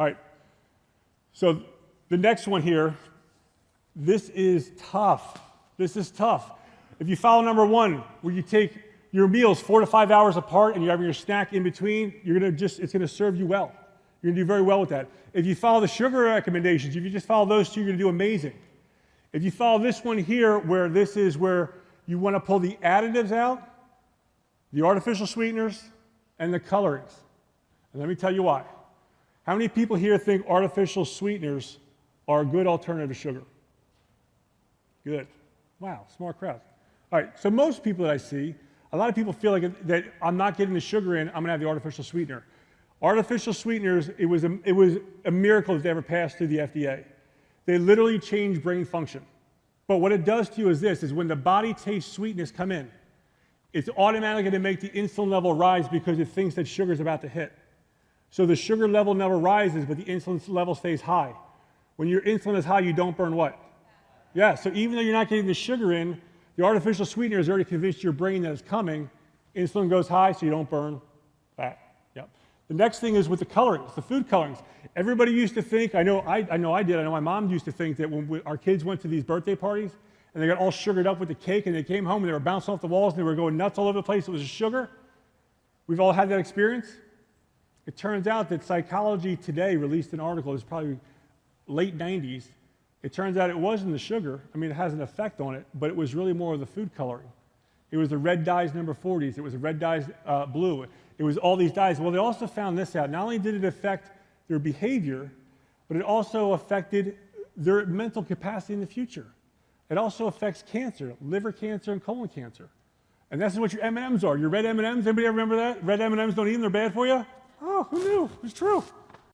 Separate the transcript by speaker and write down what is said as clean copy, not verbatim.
Speaker 1: All right, so the next one here, this is tough. This is tough. If you follow number one, where you take your meals 4 to 5 hours apart and you're having your snack in between, it's gonna serve you well. You're gonna do very well with that. If you follow the sugar recommendations, if you just follow those two, you're gonna do amazing. If you follow this one here, where this is where you wanna pull the additives out, the artificial sweeteners, and the colorings. And let me tell you why. How many people here think artificial sweeteners are a good alternative to sugar? Good. Wow, smart crowd. All right, so most people that I see, a lot of people feel like that I'm not getting the sugar in, I'm gonna have the artificial sweetener. Artificial sweeteners, it was a miracle that they ever passed through the FDA. They literally change brain function. But what it does to you is this, is when the body tastes sweetness come in, it's automatically gonna make the insulin level rise because it thinks that sugar is about to hit. So the sugar level never rises, but the insulin level stays high. When your insulin is high, you don't burn what? Yeah, so even though you're not getting the sugar in, the artificial sweetener has already convinced your brain that it's coming. Insulin goes high, so you don't burn fat. Yep. The next thing is with the colorings, the food colorings. Everybody used to think, I know I did, I know my mom used to think that when our kids went to these birthday parties and they got all sugared up with the cake and they came home and they were bouncing off the walls and they were going nuts all over the place, it was sugar. We've all had that experience. It turns out that Psychology Today released an article, it was probably late 90s. It turns out it wasn't the sugar. I mean, it has an effect on it, but it was really more of the food coloring. It was the red dyes number 40s. It was the red dyes blue. It was all these dyes. Well, they also found this out. Not only did it affect their behavior, but it also affected their mental capacity in the future. It also affects cancer, liver cancer and colon cancer. And this is what your M&Ms are. Your red M&Ms, anybody ever remember that? Red M&Ms don't eat them, they're bad for you? Oh, who knew? It's true.